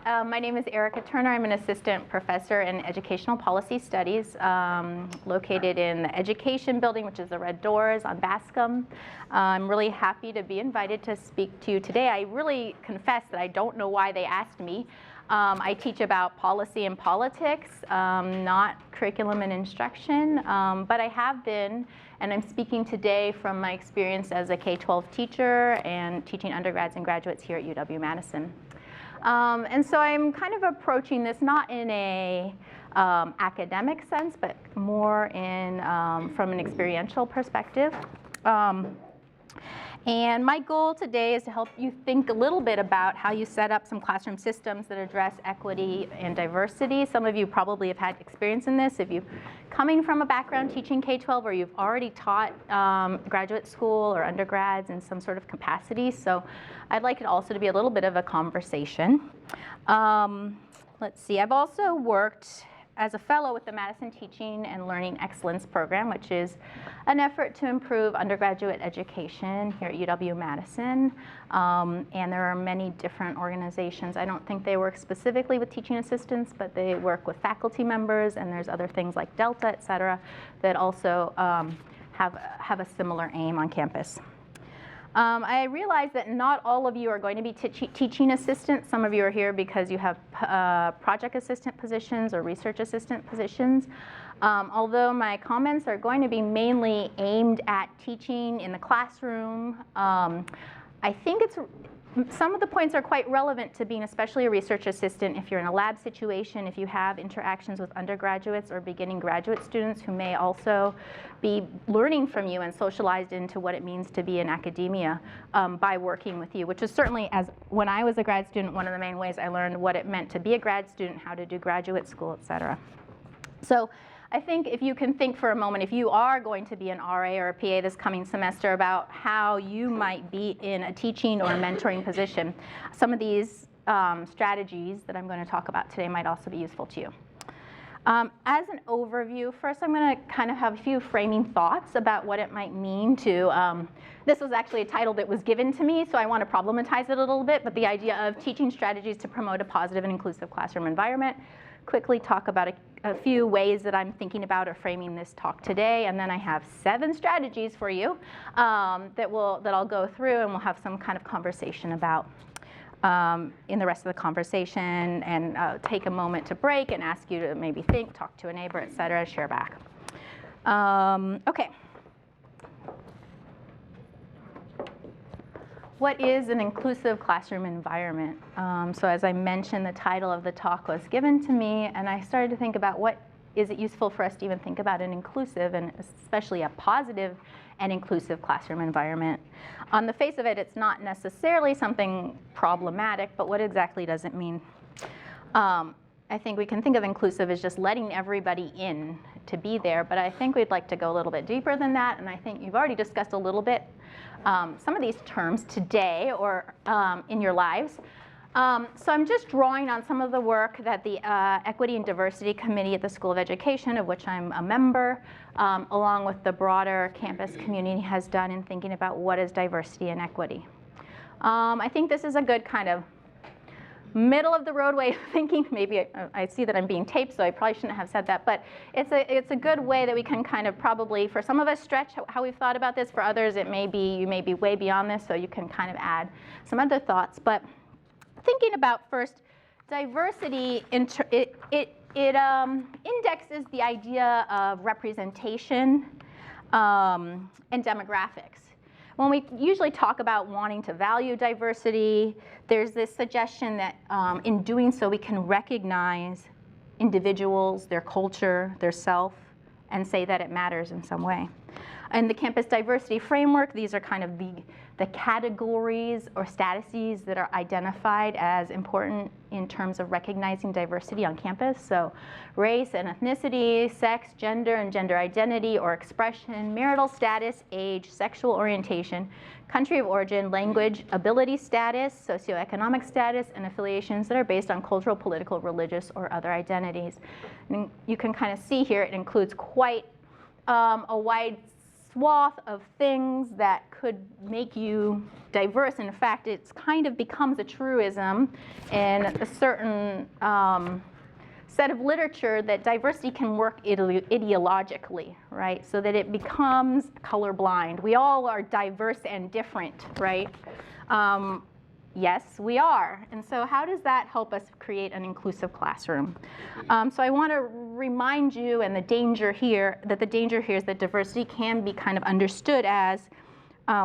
My name is Erica Turner. I'm an assistant professor in educational policy studies located in the education building, which is the Red Doors on Bascom. I'm really happy to be invited to speak to you today. I really confess that I don't know why they asked me. I teach about policy and politics, not curriculum and instruction, but I have been, and I'm speaking today from my experience as a K-12 teacher and teaching undergrads and graduates here at UW-Madison. And so I'm kind of approaching this not in a academic sense, but more in from an experiential perspective. And my goal today is to help you think a little bit about how you set up some classroom systems that address equity and diversity. Some of you probably have had experience in this if you're coming from a background teaching K-12 or you've already taught graduate school or undergrads in some sort of capacity. So I'd like it also to be a little bit of a conversation. Let's see, I've also worked as a fellow with the Madison Teaching and Learning Excellence Program, which is an effort to improve undergraduate education here at UW-Madison. And there are many different organizations. I don't think they work specifically with teaching assistants, but they work with faculty members, and there's other things like Delta, et cetera, that also have a similar aim on campus. I realize that not all of you are going to be teaching assistants. Some of you are here because you have project assistant positions or research assistant positions. Although my comments are going to be mainly aimed at teaching in the classroom, I think some of the points are quite relevant to being especially a research assistant if you're in a lab situation, if you have interactions with undergraduates or beginning graduate students who may also be learning from you and socialized into what it means to be in academia by working with you, which is certainly, as when I was a grad student, one of the main ways I learned what it meant to be a grad student, how to do graduate school, et cetera. So I think if you can think for a moment, if you are going to be an RA or a PA this coming semester, about how you might be in a teaching or a mentoring position, some of these strategies that I'm going to talk about today might also be useful to you. As an overview, first I'm going to kind of have a few framing thoughts about what it might mean to, this was actually a title that was given to me, so I want to problematize it a little bit, but the idea of teaching strategies to promote a positive and inclusive classroom environment. Quickly talk about a few ways that I'm thinking about or framing this talk today, and then I have 7 strategies for you that I'll go through, and we'll have some kind of conversation about in the rest of the conversation, and take a moment to break and ask you to maybe think, talk to a neighbor, et cetera, share back. Okay. What is an inclusive classroom environment? So as I mentioned, the title of the talk was given to me, and I started to think about what is it useful for us to even think about an inclusive and especially a positive and inclusive classroom environment. On the face of it, it's not necessarily something problematic, but what exactly does it mean? I think we can think of inclusive as just letting everybody in to be there, but I think we'd like to go a little bit deeper than that, and I think you've already discussed a little bit some of these terms today or in your lives. So I'm just drawing on some of the work that the Equity and Diversity Committee at the School of Education, of which I'm a member, along with the broader campus community, has done in thinking about what is diversity and equity. I think this is a good kind of middle of the road way of thinking. Maybe I see that I'm being taped, so I probably shouldn't have said that, but it's a good way that we can kind of probably, for some of us, stretch how we've thought about this. For others, it may be, you may be way beyond this, so you can kind of add some other thoughts. But thinking about first, diversity, it indexes the idea of representation and demographics. When we usually talk about wanting to value diversity, there's this suggestion that in doing so we can recognize individuals, their culture, their self, and say that it matters in some way. In the campus diversity framework, these are kind of the categories or statuses that are identified as important in terms of recognizing diversity on campus. So race and ethnicity, sex, gender and gender identity or expression, marital status, age, sexual orientation, country of origin, language, ability status, socioeconomic status, and affiliations that are based on cultural, political, religious, or other identities. And you can kind of see here it includes quite a wide swath of things that could make you diverse. And in fact, it kind of becomes a truism in a certain set of literature that diversity can work ideologically, right? So that it becomes colorblind. We all are diverse and different, right? Yes, we are. And so how does that help us create an inclusive classroom? So I want to remind you, and the danger here is that diversity can be kind of understood as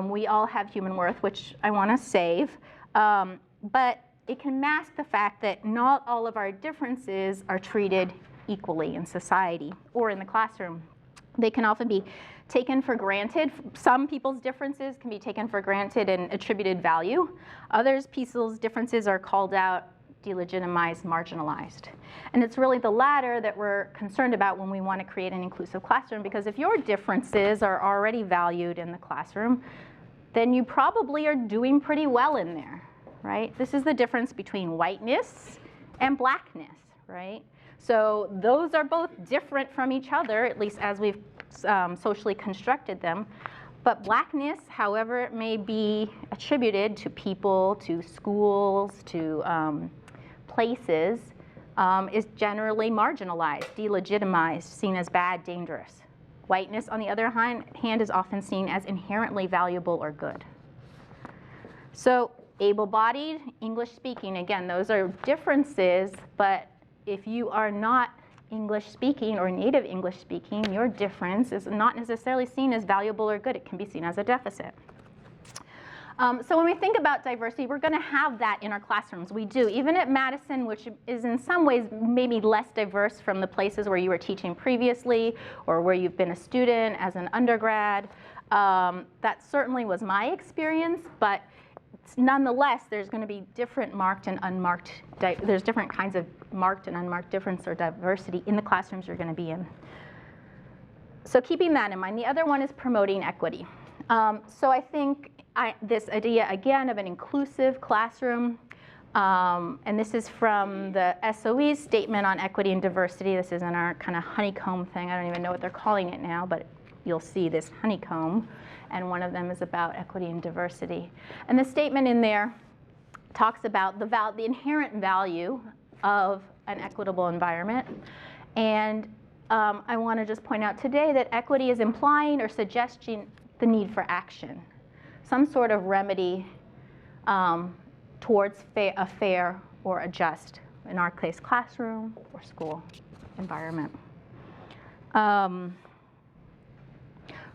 we all have human worth, which I want to save. But it can mask the fact that not all of our differences are treated equally in society or in the classroom. They can often be taken for granted. Some people's differences can be taken for granted and attributed value. Others' people's differences are called out, delegitimized, marginalized. And it's really the latter that we're concerned about when we want to create an inclusive classroom, because if your differences are already valued in the classroom, then you probably are doing pretty well in there, right? This is the difference between whiteness and blackness, right? So those are both different from each other, at least as we've socially constructed them. But blackness, however it may be attributed to people, to schools, to places, is generally marginalized, delegitimized, seen as bad, dangerous. Whiteness, on the other hand, is often seen as inherently valuable or good. So able-bodied, English-speaking, again, those are differences, but if you are not English-speaking or native English-speaking, your difference is not necessarily seen as valuable or good. It can be seen as a deficit. So when we think about diversity, we're going to have that in our classrooms. We do. Even at Madison, which is in some ways maybe less diverse from the places where you were teaching previously or where you've been a student as an undergrad, that certainly was my experience, but nonetheless, there's going to be different marked and unmarked, there's different kinds of marked and unmarked difference or diversity in the classrooms you're going to be in. So keeping that in mind. The other one is promoting equity. So I think this idea, again, of an inclusive classroom, and this is from the SOE's statement on equity and diversity. This is in our kind of honeycomb thing. I don't even know what they're calling it now, but you'll see this honeycomb. And one of them is about equity and diversity. And the statement in there talks about the inherent value of an equitable environment. And I want to just point out today that equity is implying or suggesting the need for action, some sort of remedy towards a fair or a just, in our case, classroom or school environment.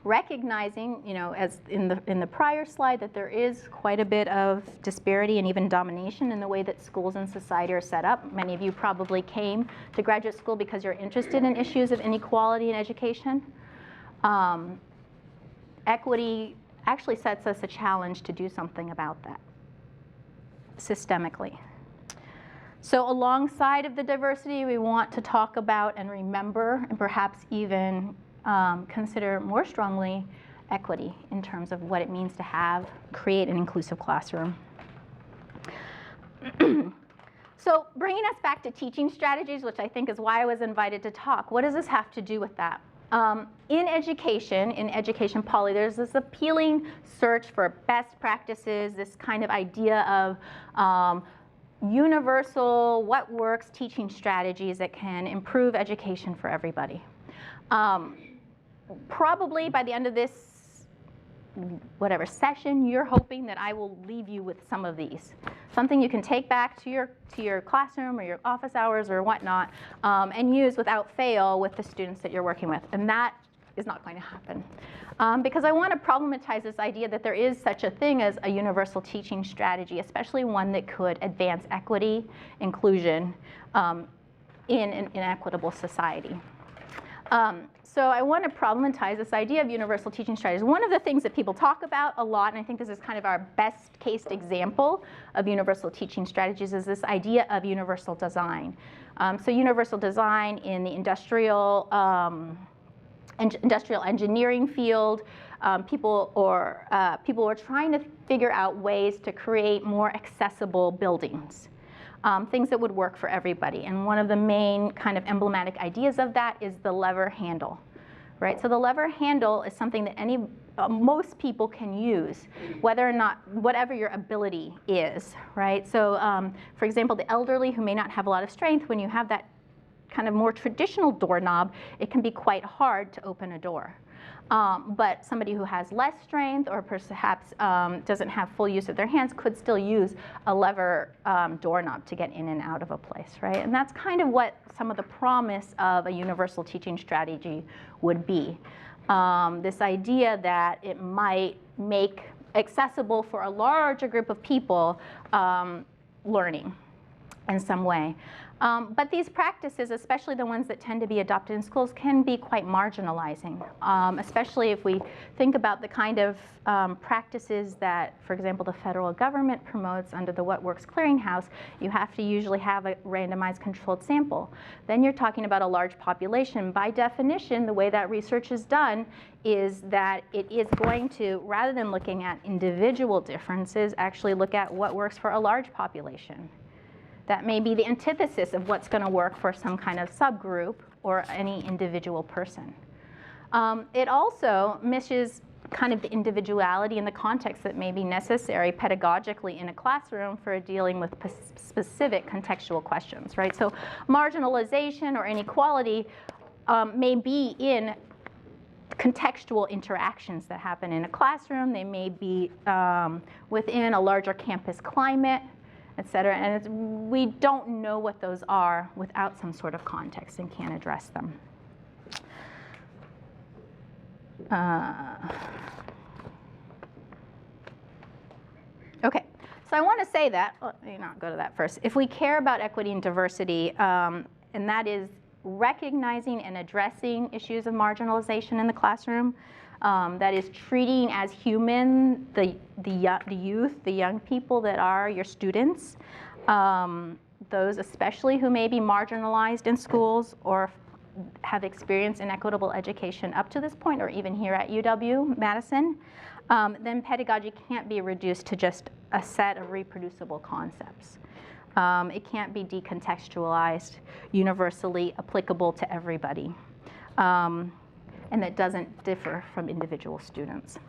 Recognizing, as in the prior slide, that there is quite a bit of disparity and even domination in the way that schools and society are set up. Many of you probably came to graduate school because you're interested in issues of inequality in education. Equity actually sets us a challenge to do something about that systemically. So alongside of the diversity, we want to talk about and remember and perhaps even consider more strongly equity in terms of what it means to create an inclusive classroom. So bringing us back to teaching strategies, which I think is why I was invited to talk, what does this have to do with that? In education poly, there's this appealing search for best practices, this kind of idea of universal, what works teaching strategies that can improve education for everybody. Probably by the end of this session, you're hoping that I will leave you with some of these. Something you can take back to your classroom or your office hours or whatnot, and use without fail with the students that you're working with. And that is not going to happen. Because I want to problematize this idea that there is such a thing as a universal teaching strategy, especially one that could advance equity, inclusion in an inequitable society. So I want to problematize this idea of universal teaching strategies. One of the things that people talk about a lot, and I think this is kind of our best case example of universal teaching strategies, is this idea of universal design. So universal design in the industrial engineering field, people are trying to figure out ways to create more accessible buildings. Things that would work for everybody. And one of the main kind of emblematic ideas of that is the lever handle, right? So the lever handle is something that most people can use, whether or not, whatever your ability is, right? So for example, the elderly who may not have a lot of strength, when you have that kind of more traditional doorknob, it can be quite hard to open a door. But somebody who has less strength or perhaps doesn't have full use of their hands could still use a lever doorknob to get in and out of a place, right? And that's kind of what some of the promise of a universal teaching strategy would be. This idea that it might make accessible for a larger group of people learning in some way. But these practices, especially the ones that tend to be adopted in schools, can be quite marginalizing, especially if we think about the kind of practices that, for example, the federal government promotes under the What Works Clearinghouse. You have to usually have a randomized controlled sample. Then you're talking about a large population. By definition, the way that research is done is that it is going to, rather than looking at individual differences, actually look at what works for a large population. That may be the antithesis of what's going to work for some kind of subgroup or any individual person. It also misses kind of the individuality and the context that may be necessary pedagogically in a classroom for dealing with specific contextual questions, right? So marginalization or inequality may be in contextual interactions that happen in a classroom. They may be within a larger campus climate, et cetera, and we don't know what those are without some sort of context and can't address them. Okay, so I want to say that, let me not go to that first. If we care about equity and diversity, and that is recognizing and addressing issues of marginalization in the classroom, that is treating as human the youth, the young people that are your students, those especially who may be marginalized in schools or have experienced inequitable education up to this point, or even here at UW-Madison, then pedagogy can't be reduced to just a set of reproducible concepts. It can't be decontextualized, universally applicable to everybody. And that doesn't differ from individual students.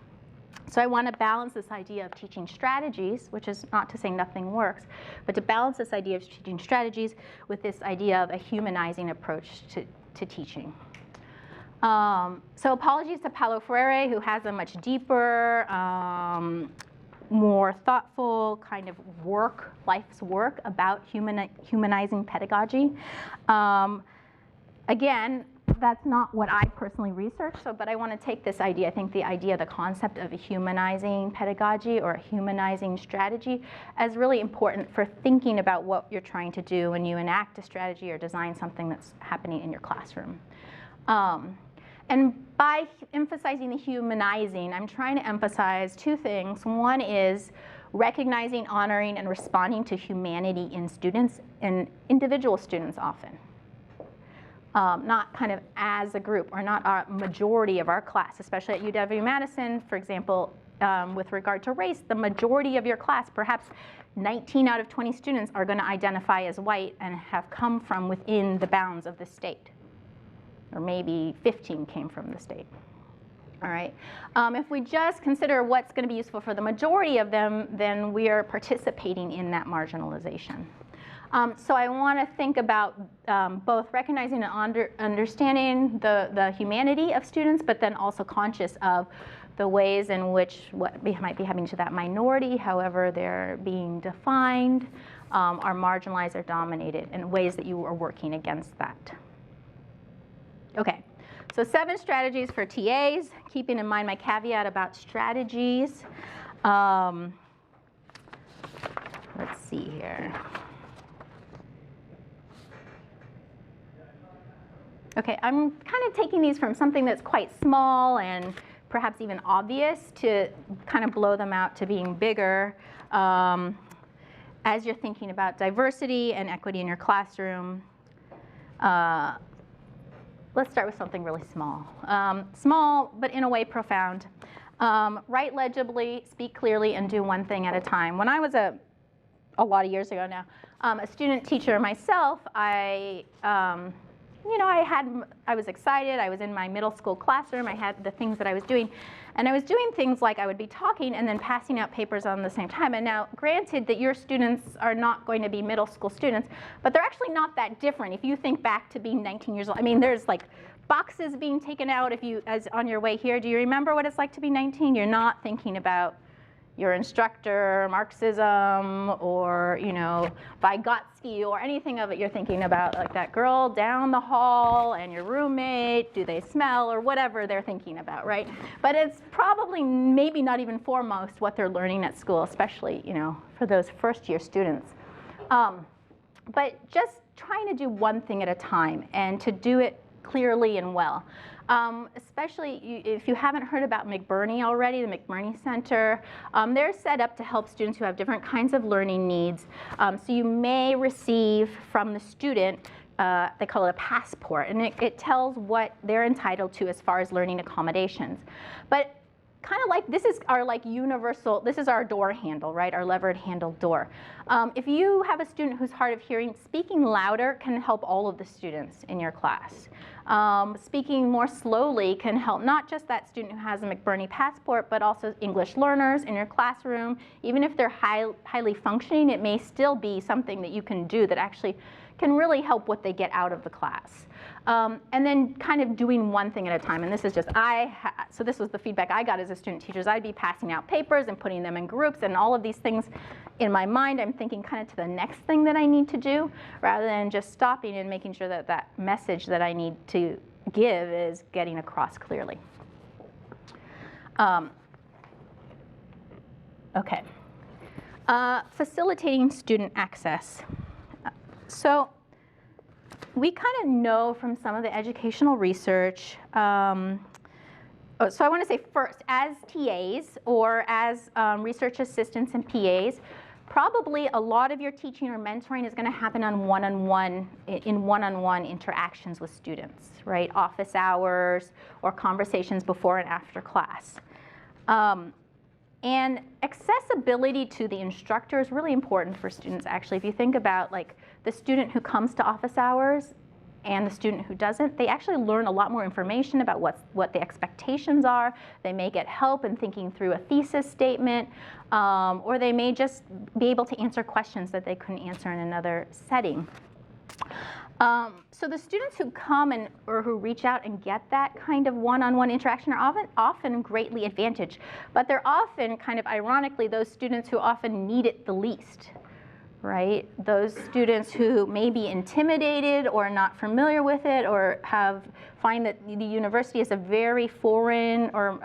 So I want to balance this idea of teaching strategies, which is not to say nothing works, but to balance this idea of teaching strategies with this idea of a humanizing approach to teaching. So apologies to Paulo Freire, who has a much deeper, more thoughtful kind of life's work about humanizing pedagogy. Again, that's not what I personally researched, but I want to take this idea, I think the concept of a humanizing pedagogy or a humanizing strategy as really important for thinking about what you're trying to do when you enact a strategy or design something that's happening in your classroom. And by emphasizing the humanizing, I'm trying to emphasize two things. One is recognizing, honoring, and responding to humanity in students, and individual students often. Not kind of as a group, or not a majority of our class, especially at UW-Madison, for example, with regard to race, the majority of your class, perhaps 19 out of 20 students, are going to identify as white and have come from within the bounds of the state. Or maybe 15 came from the state. All right. If we just consider what's going to be useful for the majority of them, then we are participating in that marginalization. So I want to think about both recognizing and understanding the humanity of students, but then also conscious of the ways in which what might be happening to that minority, however they're being defined, are marginalized or dominated, and ways that you are working against that. Okay, so 7 strategies for TAs, keeping in mind my caveat about strategies. Let's see here. Okay, I'm kind of taking these from something that's quite small and perhaps even obvious to kind of blow them out to being bigger as you're thinking about diversity and equity in your classroom. Let's start with something really small. Small, but in a way profound. Write legibly, speak clearly, and do one thing at a time. When I was a lot of years ago now, a student teacher myself, I you know, I was excited. I was in my middle school classroom. I had the things that I was doing. And I was doing things like I would be talking and then passing out papers on the same time. And now, granted that your students are not going to be middle school students, but they're actually not that different. If you think back to being 19 years old, I mean, there's like boxes being taken out as on your way here. Do you remember what it's like to be 19? You're not thinking about your instructor, Marxism, or, you know, Vygotsky, or anything of it. You're thinking about like that girl down the hall and your roommate, do they smell, or whatever they're thinking about, right? But it's probably maybe not even foremost what they're learning at school, especially, you know, for those first-year students. But just trying to do one thing at a time and to do it clearly and well. Especially if you haven't heard about McBurney already, the McBurney Center, they're set up to help students who have different kinds of learning needs. So you may receive from the student, they call it a passport, and it tells what they're entitled to as far as learning accommodations. But kind of like, this is our like universal, this is our door handle, right, our levered handle door. If you have a student who's hard of hearing, speaking louder can help all of the students in your class. Speaking more slowly can help not just that student who has a McBurney passport, but also English learners in your classroom. Even if they're highly functioning, it may still be something that you can do that actually can really help what they get out of the class. And then kind of doing one thing at a time. And this is just, so this was the feedback I got as a student teacher. I'd be passing out papers and putting them in groups and all of these things in my mind. I'm thinking kind of to the next thing that I need to do, rather than just stopping and making sure that that message that I need to give is getting across clearly. Okay. Facilitating student access. So we kind of know from some of the educational research, so I want to say first, as TAs or as research assistants and PAs, probably a lot of your teaching or mentoring is going to happen on one-on-one interactions with students, right? Office hours or conversations before and after class. And accessibility to the instructor is really important for students, actually. If you think about like the student who comes to office hours and the student who doesn't, they actually learn a lot more information about what the expectations are. They may get help in thinking through a thesis statement, or they may just be able to answer questions that they couldn't answer in another setting. So the students who come or who reach out and get that kind of one-on-one interaction are often greatly advantaged, but they're often, kind of ironically, those students who often need it the least, right? Those students who may be intimidated or not familiar with it, or find that the university is a very foreign or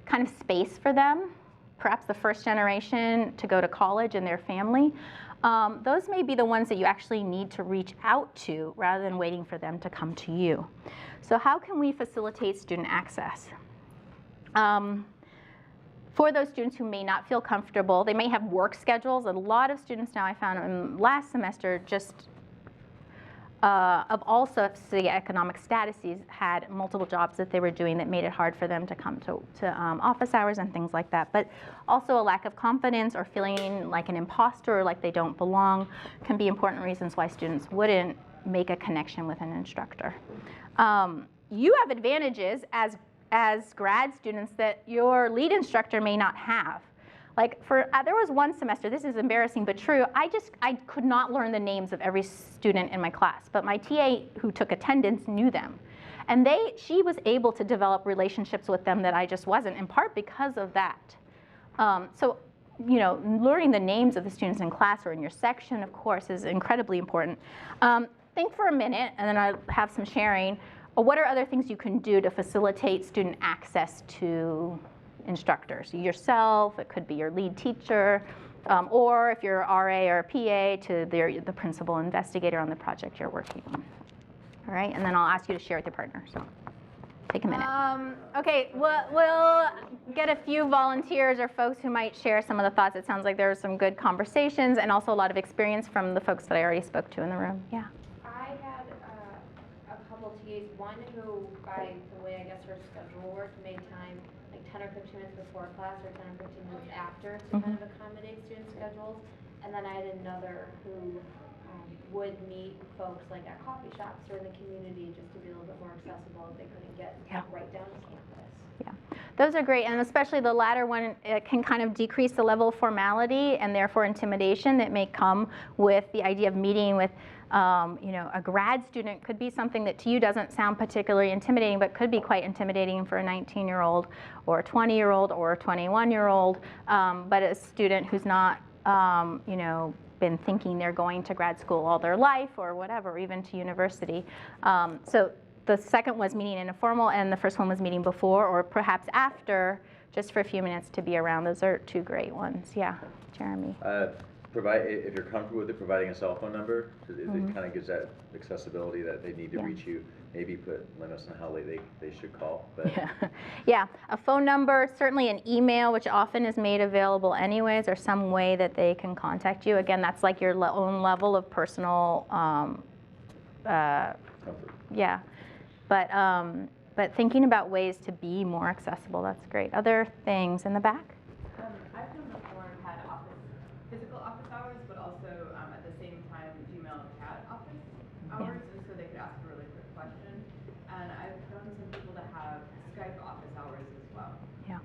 kind of space for them, perhaps the first generation to go to college and their family. Those may be the ones that you actually need to reach out to rather than waiting for them to come to you. So how can we facilitate student access? For those students who may not feel comfortable, they may have work schedules. A lot of students now I found in last semester just of all socioeconomic statuses had multiple jobs that they were doing that made it hard for them to come to office hours and things like that. But also a lack of confidence or feeling like an imposter or like they don't belong can be important reasons why students wouldn't make a connection with an instructor. You have advantages as grad students that your lead instructor may not have. Like there was one semester, this is embarrassing but true, I could not learn the names of every student in my class, but my TA who took attendance knew them. And she was able to develop relationships with them that I just wasn't, in part because of that. So, you know, learning the names of the students in class or in your section, of course, is incredibly important. Think for a minute, and then I'll have some sharing. What are other things you can do to facilitate student access to instructors? Yourself, it could be your lead teacher, or if you're RA or PA, to the principal investigator on the project you're working on. All right, and then I'll ask you to share with your partner, so take a minute. Okay, we'll get a few volunteers or folks who might share some of the thoughts. It sounds like there were some good conversations and also a lot of experience from the folks that I already spoke to in the room. Yeah. I had a couple TAs, one who, by the way I guess her schedule worked, made time 10 or 15 minutes before class or 10 or 15 minutes after to kind of accommodate student schedules. And then I had another who would meet folks like at coffee shops or in the community just to be a little bit more accessible if they couldn't get right down to campus. Yeah, those are great, and especially the latter one, it can kind of decrease the level of formality and therefore intimidation that may come with the idea of meeting with a grad student. Could be something that to you doesn't sound particularly intimidating, but could be quite intimidating for a 19-year-old or a 20-year-old or a 21-year-old, but a student who's not, been thinking they're going to grad school all their life or whatever, even to university. So the second was meeting in a formal, and the first one was meeting before or perhaps after, just for a few minutes to be around. Those are two great ones. Yeah, Jeremy. If you're comfortable with it, providing a cell phone number, it kind of gives that accessibility that they need to reach you. Maybe put limits on how late they should call. But yeah, a phone number, certainly an email, which often is made available anyways, or some way that they can contact you. Again, that's like your own level of personal comfort. Yeah, but thinking about ways to be more accessible, that's great. Other things in the back? I've done before and had physical office hours, but also at the same time Gmail and chat office hours, just so they could ask a really quick question. And I've known some people to have Skype office hours as well. Yeah,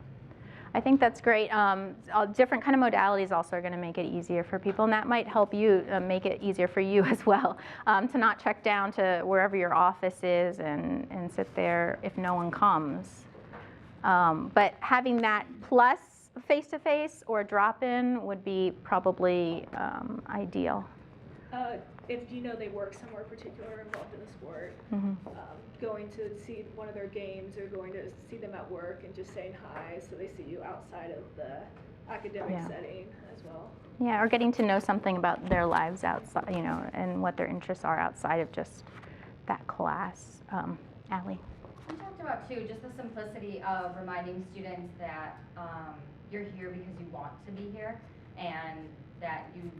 I think that's great. Different kind of modalities also are going to make it easier for people, and that might help you make it easier for you as well, to not check down to wherever your office is and sit there if no one comes. But having that plus face-to-face or drop-in would be probably ideal. If you know they work somewhere particular involved in the sport, going to see one of their games or going to see them at work and just saying hi so they see you outside of the academic setting as well. Yeah, or getting to know something about their lives outside, and what their interests are outside of just that class. Allie? We talked about, too, just the simplicity of reminding students that you're here because you want to be here, and that you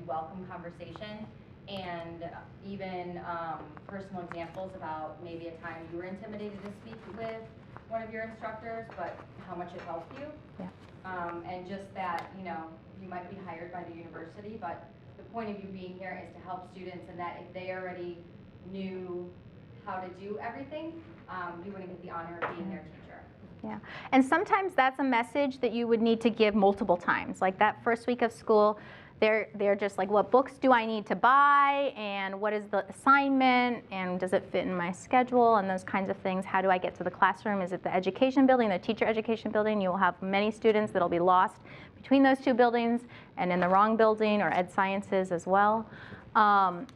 welcome conversation, and even personal examples about maybe a time you were intimidated to speak with one of your instructors, but how much it helped you. Yeah. And just that, you might be hired by the university, but the point of you being here is to help students, and that if they already knew how to do everything, you wouldn't get the honor of being their teacher. Yeah, and sometimes that's a message that you would need to give multiple times. Like that first week of school, they're just like, what books do I need to buy, and what is the assignment, and does it fit in my schedule, and those kinds of things. How do I get to the classroom? Is it the education building, the teacher education building? You will have many students that'll be lost between those two buildings and in the wrong building, or ed sciences as well.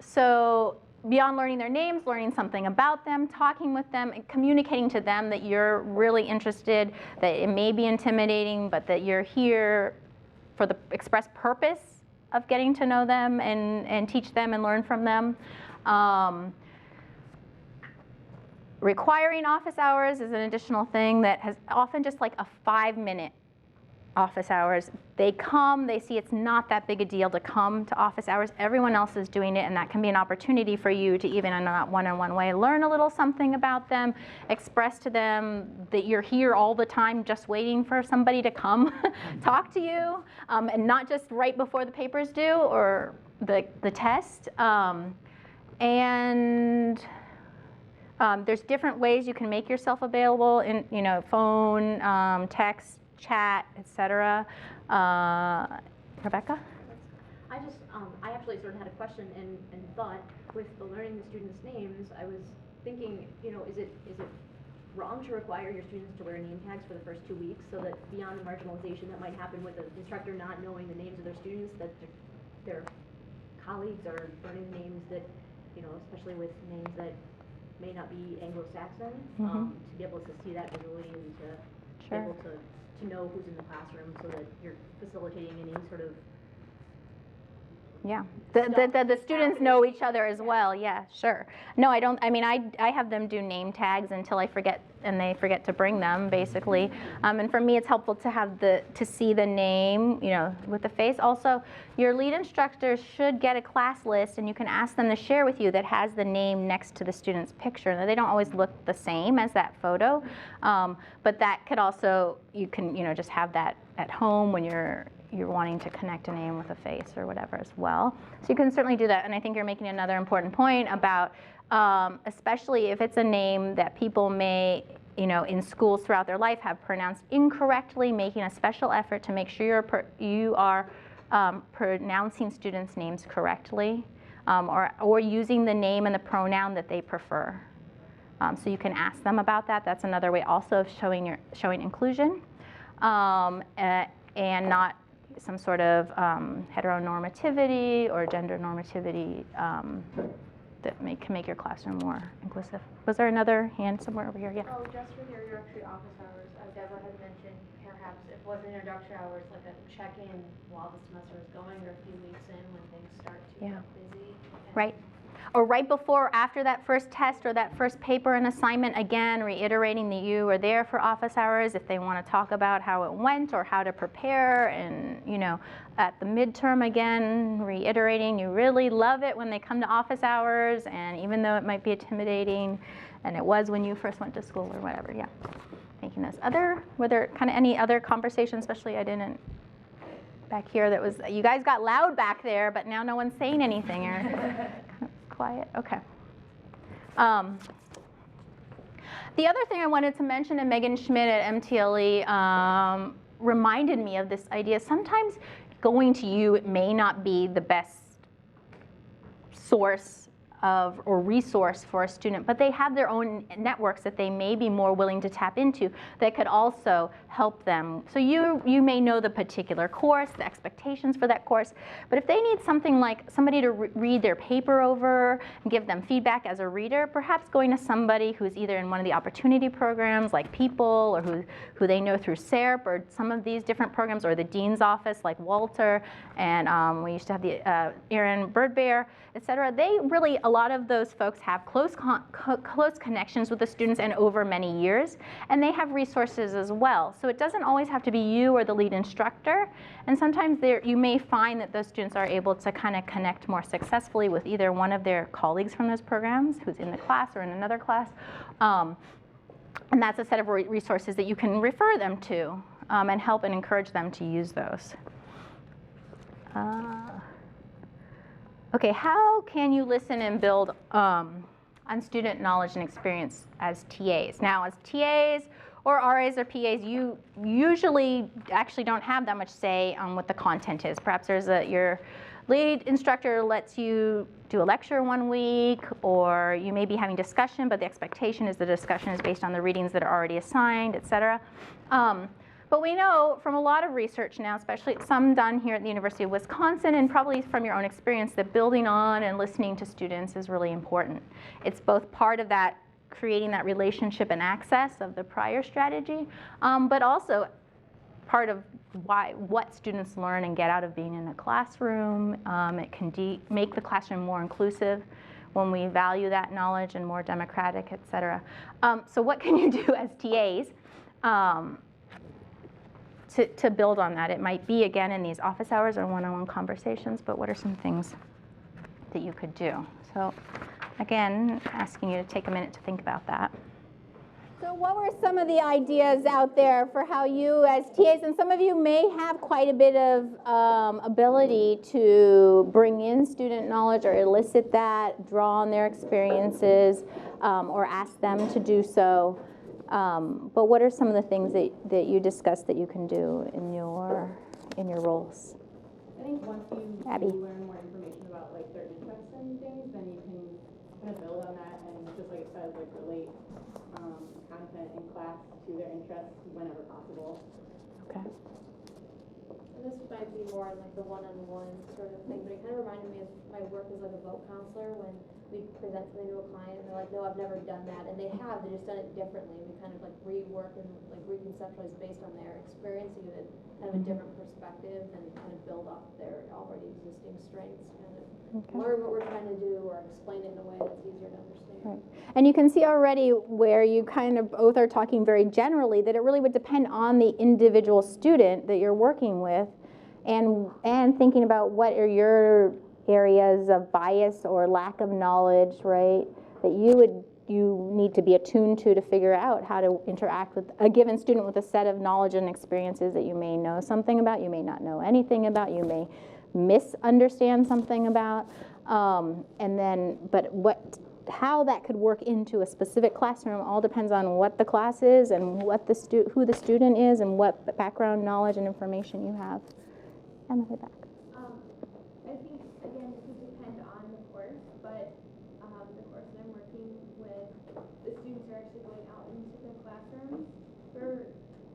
So beyond learning their names, learning something about them, talking with them, and communicating to them that you're really interested, that it may be intimidating, but that you're here for the express purpose of getting to know them and teach them and learn from them. Requiring office hours is an additional thing that has often just like a 5-minute office hours. They come, they see it's not that big a deal to come to office hours. Everyone else is doing it, and that can be an opportunity for you to, even in a one-on-one way, learn a little something about them, express to them that you're here all the time just waiting for somebody to come talk to you, and not just right before the papers due or the test. There's different ways you can make yourself available in, phone, text, chat, etc. Rebecca? I actually sort of had a question and thought with the learning the students' names, I was thinking, is it wrong to require your students to wear name tags for the first 2 weeks, so that beyond the marginalization that might happen with the instructor not knowing the names of their students, that their colleagues are learning names that, especially with names that may not be Anglo-Saxon, to be able to see that visually and to be able to know who's in the classroom, so that you're facilitating any sort of the students know each other as well. Yeah, sure. No, I don't. I mean, I have them do name tags until I forget, and they forget to bring them, basically. And for me, it's helpful to have to see the name, with the face. Also, your lead instructor should get a class list, and you can ask them to share with you that has the name next to the student's picture. Now, they don't always look the same as that photo, but that could also, you can, just have that at home when you're you're wanting to connect a name with a face or whatever as well. So you can certainly do that. And I think you're making another important point about, especially if it's a name that people may, in schools throughout their life have pronounced incorrectly, making a special effort to make sure you are pronouncing students' names correctly, or using the name and the pronoun that they prefer. So you can ask them about that. That's another way also of showing inclusion, and not some sort of heteronormativity or gender normativity that can make your classroom more inclusive. Was there another hand somewhere over here? Yeah. Oh, just for the introductory office hours, as Deborah had mentioned, perhaps if it wasn't introductory hours, like a check-in while the semester is going, or a few weeks in when things start to get busy. Right. Or right before or after that first test or that first paper and assignment, again, reiterating that you are there for office hours if they want to talk about how it went or how to prepare. And, at the midterm, again, reiterating you really love it when they come to office hours, and even though it might be intimidating, and it was when you first went to school or whatever, yeah. Making those were there kind of any other conversations, especially I didn't back here that was, you guys got loud back there, but now no one's saying anything, or kind of quiet, okay. The other thing I wanted to mention, and Megan Schmidt at MTLE reminded me of this idea, sometimes going to you it may not be the best source of or resource for a student, but they have their own networks that they may be more willing to tap into that could also help them. So you may know the particular course, the expectations for that course, but if they need something like somebody to read their paper over and give them feedback as a reader, perhaps going to somebody who's either in one of the opportunity programs like People, or who they know through SERP or some of these different programs, or the dean's office like Walter, and we used to have the Erin Birdbear, et cetera. They really, a lot of those folks have close connections with the students and over many years, and they have resources as well. So it doesn't always have to be you or the lead instructor, and sometimes you may find that those students are able to kind of connect more successfully with either one of their colleagues from those programs who's in the class or in another class. And that's a set of resources that you can refer them to and help and encourage them to use those. Okay, how can you listen and build on student knowledge and experience as TAs? Now, as TAs or RAs or PAs, you usually actually don't have that much say on what the content is. Perhaps your lead instructor lets you do a lecture one week, or you may be having discussion, but the expectation is the discussion is based on the readings that are already assigned, et cetera. But we know from a lot of research now, especially some done here at the University of Wisconsin, and probably from your own experience, that building on and listening to students is really important. It's both part of that, creating that relationship and access of the prior strategy, but also part of what students learn and get out of being in a classroom. It can make the classroom more inclusive when we value that knowledge and more democratic, et cetera. So what can you do as TAs to build on that? It might be, again, in these office hours or one-on-one conversations, but what are some things that you could do? So again, asking you to take a minute to think about that. So what were some of the ideas out there for how you as TAs, and some of you may have quite a bit of ability to bring in student knowledge or elicit that, draw on their experiences, or ask them to do so. But what are some of the things that you discussed that you can do in your roles? I think once you learn more information about like their interests and things, then you can kind of build on that and just like it says, like relate content in class to their interests whenever possible. Okay. And this might be more like the one-on-one sort of thing, but it kind of reminded me of my work as like a vote counselor when we present something to a client and they're like, no, I've never done that, and they have, they just done it differently. We kind of like rework and like reconceptualize based on their experience, and give it kind of a different perspective and kind of build off their already existing strengths, kind of learn what we're trying to do or explain it in a way that's easier to understand. Right. And you can see already where you kind of both are talking very generally that it really would depend on the individual student that you're working with, and thinking about what are your areas of bias or lack of knowledge, right, that you would you need to be attuned to figure out how to interact with a given student with a set of knowledge and experiences that you may know something about, you may not know anything about, you may misunderstand something about, how that could work into a specific classroom all depends on what the class is and what who the student is and what background knowledge and information you have. And the way back. I think, again, this would depend on the course, but the course that I'm working with, the students are actually going out into the classrooms for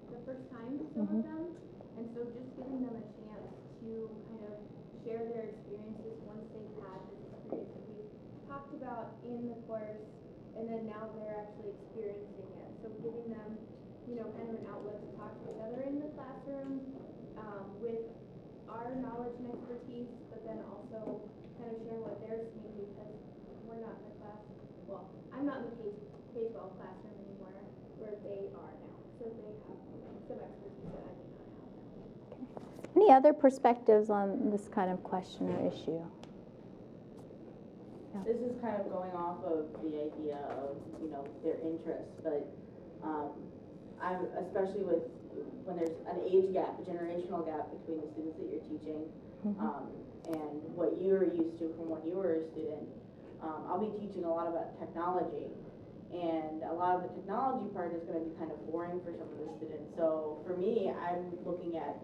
the first time, some of them, and so just giving them a chance to kind of share their experiences once they've had this experience that we've talked about in the course, and then now they're actually experiencing it. So giving them, kind of an outlet to talk to each other in the classroom with our knowledge and expertise, but then also kind of share what they're seeing, because we're not in the class. Well, I'm not in the K-12 classroom anymore, where they are now. So they have some expertise that I do not have. Any other perspectives on this kind of question or issue? This is kind of going off of the idea of, their interests, but I'm especially with when there's an age gap, a generational gap between the students that you're teaching and what you're used to from when you were a student. I'll be teaching a lot about technology, and a lot of the technology part is going to be kind of boring for some of the students. So for me, I'm looking at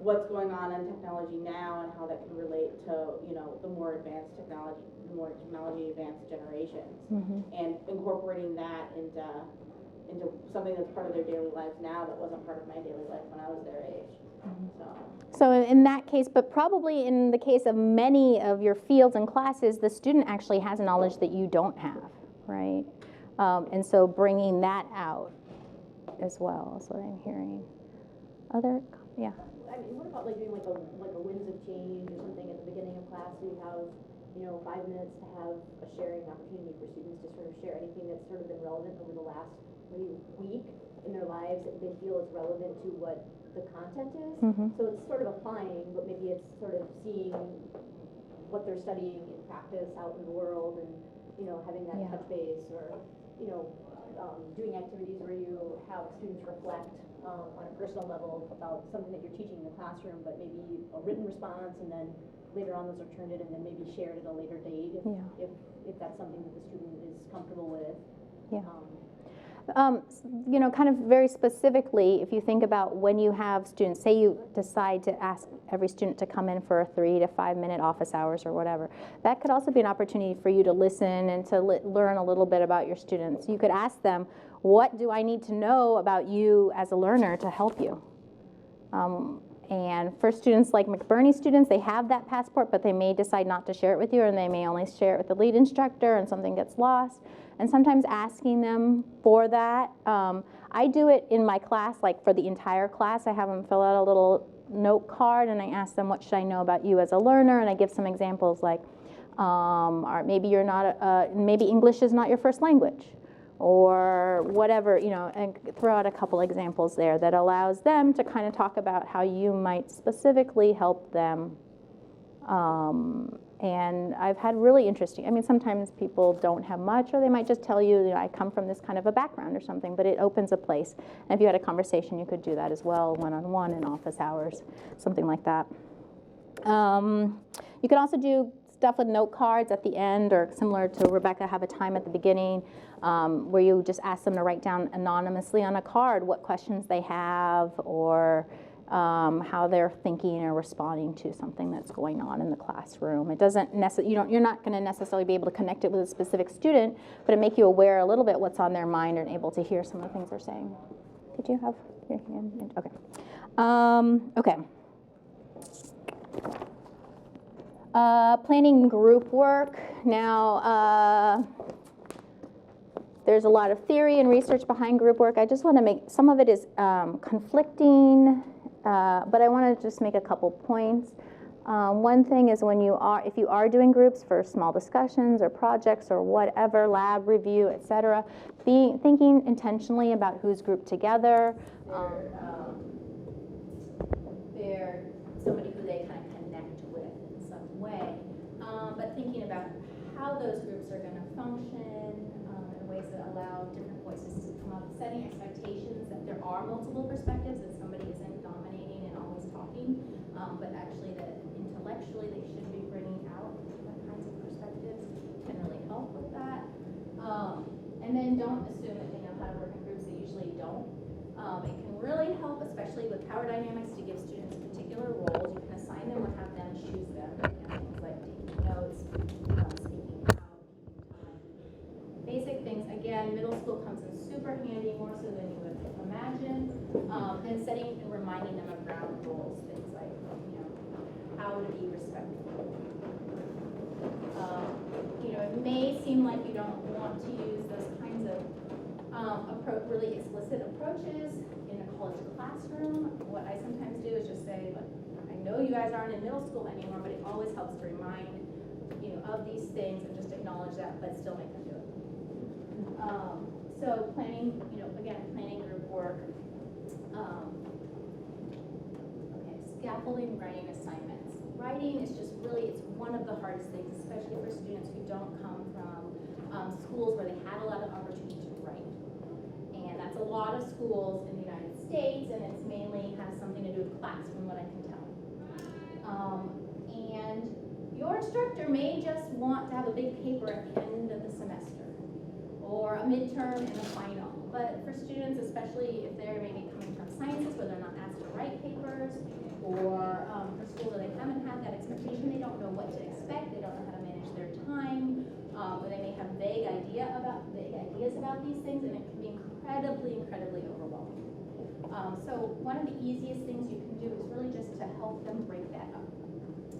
what's going on in technology now and how that can relate to, the more advanced technology, advanced generations, and incorporating that into something that's part of their daily lives now that wasn't part of my daily life when I was their age. So in that case, but probably in the case of many of your fields and classes, the student actually has knowledge that you don't have, right? And so bringing that out as well is what I'm hearing. Yeah. I mean, what about doing like a winds of change or something at the beginning of class, so you have 5 minutes to have a sharing opportunity for students to sort of share anything that's sort of been relevant over the last week in their lives that they feel is relevant to what the content is. So it's sort of applying, but maybe it's sort of seeing what they're studying in practice out in the world, and having that touch base, or doing activities where you have students reflect on a personal level about something that you're teaching in the classroom, but maybe a written response, and then later on those are turned in and then maybe shared at a later date if that's something that the student is comfortable with. Kind of very specifically, if you think about when you have students, say you decide to ask every student to come in for a 3 to 5 minute office hours or whatever, that could also be an opportunity for you to listen and to learn a little bit about your students. You could ask them, what do I need to know about you as a learner to help you? And for students like McBurney students, they have that passport, but they may decide not to share it with you, and they may only share it with the lead instructor, and something gets lost. And sometimes asking them for that. I do it in my class, like for the entire class. I have them fill out a little note card, and I ask them, what should I know about you as a learner? And I give some examples like, or maybe you're not, maybe English is not your first language, or whatever, and throw out a couple examples there that allows them to kind of talk about how you might specifically help them. And I've had really interesting, sometimes people don't have much, or they might just tell you, I come from this kind of a background or something, but it opens a place. And if you had a conversation, you could do that as well, one-on-one in office hours, something like that. You can also do stuff with note cards at the end, or similar to Rebecca, have a time at the beginning where you just ask them to write down anonymously on a card what questions they have, or how they're thinking or responding to something that's going on in the classroom. It doesn't you're not going to necessarily be able to connect it with a specific student, but it make you aware a little bit what's on their mind and able to hear some of the things they're saying. Did you have your hand? Okay. Okay. Planning group work. Now, there's a lot of theory and research behind group work. I just want to make, some of it is conflicting, but I want to just make a couple points. One thing is if you are doing groups for small discussions or projects or whatever, lab review, etc., thinking intentionally about who's grouped together. They're somebody who they kind of connect with in some way, but thinking about how those groups are going to function in ways that allow different voices to come up, setting expectations that there are multiple perspectives, that somebody isn't dominating and always talking, but actually that intellectually they should be bringing out different kinds of perspectives can really help with that. And then don't assume that they know how to work in groups. They usually don't. It can really help, especially with power dynamics, to give students particular roles. You can assign them or have them choose them. Again, things like taking notes, speaking out, keeping time. Basic things. Again, middle school comes in super handy, more so than you would imagine. And setting and reminding them of ground rules. Things like, how to be respectful. It may seem like you don't want to use those kinds of really explicit approaches in a college classroom. What I sometimes do is just say, look, I know you guys aren't in middle school anymore, but it always helps to remind of these things and just acknowledge that, but still make them do it. So planning, again, planning group work. Okay, scaffolding, writing assignments. Writing is just really, it's one of the hardest things, especially for students who don't come from schools where they had a lot of opportunity to write. And that's a lot of schools in the United States, and it's mainly has something to do with class, from what I can tell. And your instructor may just want to have a big paper at the end of the semester, or a midterm and a final. But for students, especially if they're maybe coming from sciences where they're not asked to write papers, or for schools where they haven't had that expectation, they don't know what to expect, they don't know how to manage their time, or they may have vague ideas about these things, and it can be incredibly overwhelming. So one of the easiest things you can do is really just to help them break that up.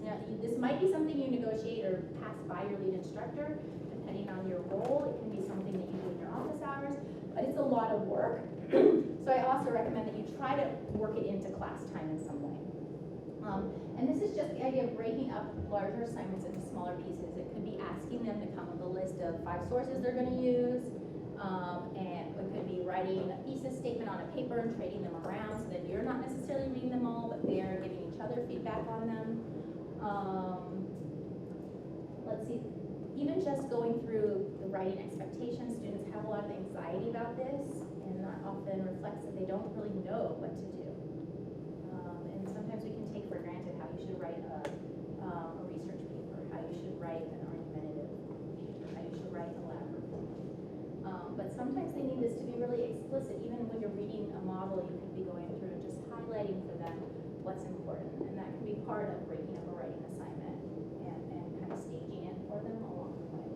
Now, this might be something you negotiate or pass by your lead instructor, depending on your role. It can be something that you do in your office hours, but it's a lot of work. So I also recommend that you try to work it into class time in some way. And this is just the idea of breaking up larger assignments into smaller pieces. It could be asking them to come with a list of 5 sources they're going to use, and it could be writing a thesis statement on a paper and trading them around so that you're not necessarily reading them all, but they're giving each other feedback on them. Let's see, even just going through the writing expectations, students have a lot of anxiety about this, and that often reflects that they don't really know what to do. And sometimes we can take for granted how you should write a research paper, how you should write an argumentative paper, how you should write a lab report. But sometimes they need this to be really explicit. Even when you're reading a model, you could be going through and just highlighting for them what's important, and that can be part of breaking up a writing assignment and kind of staging it for them along the way.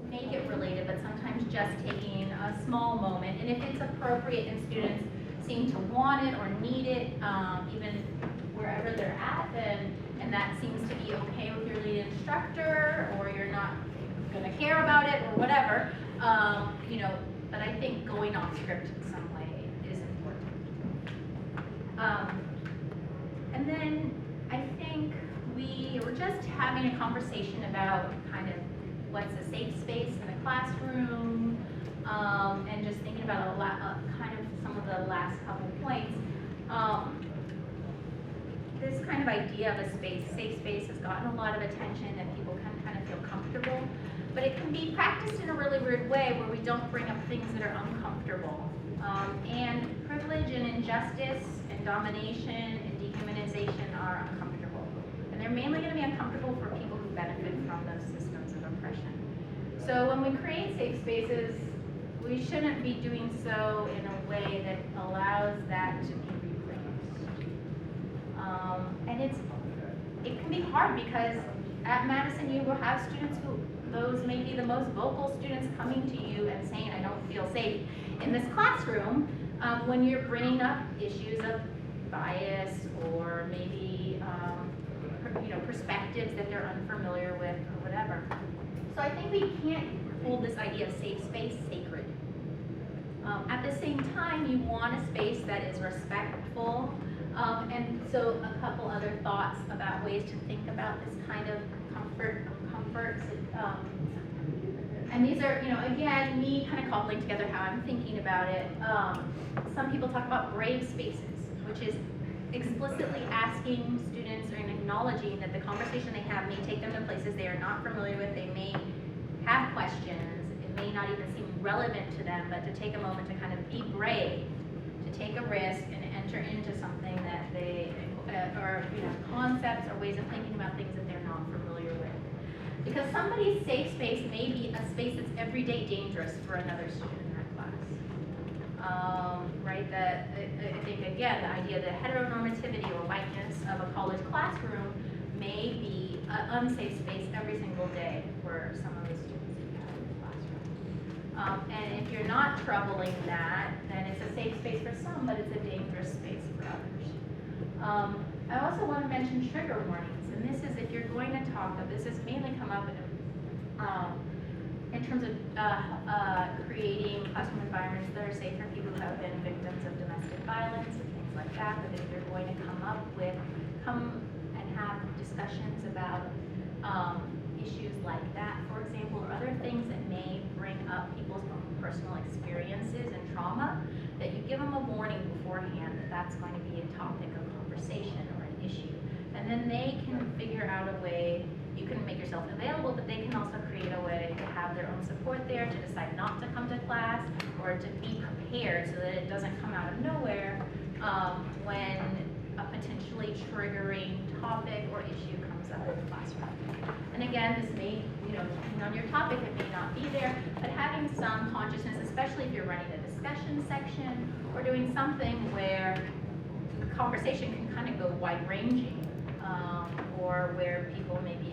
Make it related, but sometimes just taking a small moment, and if it's appropriate and students seem to want it or need it, even wherever they're at, and that seems to be okay with your lead instructor, or you're not going to care about it or whatever, but I think going off script in some way is important. And then I think we were just having a conversation about kind of what's a safe space in the classroom, and just thinking about kind of some of the last couple points. This kind of idea of a safe space has gotten a lot of attention, and people can kind of feel comfortable, but it can be practiced in a really weird way where we don't bring up things that are uncomfortable. And privilege and injustice and domination and dehumanization are uncomfortable. And they're mainly going to be uncomfortable for people who benefit from those systems of oppression. So when we create safe spaces, we shouldn't be doing so in a way that allows that to be replaced. And it can be hard because at Madison you will have students who, those may be the most vocal students coming to you and saying, I don't feel safe in this classroom, when you're bringing up issues of bias or maybe perspectives that they're unfamiliar with or whatever. So I think we can't hold this idea of safe space sacred. At the same time, you want a space that is respectful. And so a couple other thoughts about ways to think about this kind of comfort. And these are, again, me kind of cobbling together how I'm thinking about it. Some people talk about brave spaces, which is explicitly asking students and acknowledging that the conversation they have may take them to places they are not familiar with. They may have questions. It may not even seem relevant to them, but to take a moment to kind of be brave, to take a risk and enter into something that they, or concepts or ways of thinking about things that they're not familiar with. Because somebody's safe space may be a space that's everyday dangerous for another student in that class. Right, I think again, the idea that heteronormativity or whiteness of a college classroom may be an unsafe space every single day for some of the students that you have in the classroom. And if you're not troubling that, then it's a safe space for some, but it's a dangerous space for others. I also want to mention trigger warnings, and this is if you're going to talk, this has mainly come up in terms of creating classroom environments that are safe for people who have been victims of domestic violence and things like that. But if you're going to come and have discussions about issues like that, for example, or other things that may bring up people's own personal experiences and trauma, that you give them a warning beforehand that that's going to be a topic of conversation or an issue. And then they can figure out a way, you can make yourself available, but they can also create a way to have their own support there, to decide not to come to class, or to be prepared so that it doesn't come out of nowhere when a potentially triggering topic or issue comes up in the classroom. And again, this may, depending on your topic, it may not be there, but having some consciousness, especially if you're running a discussion section or doing something where the conversation can kind of go wide-ranging, or where people may be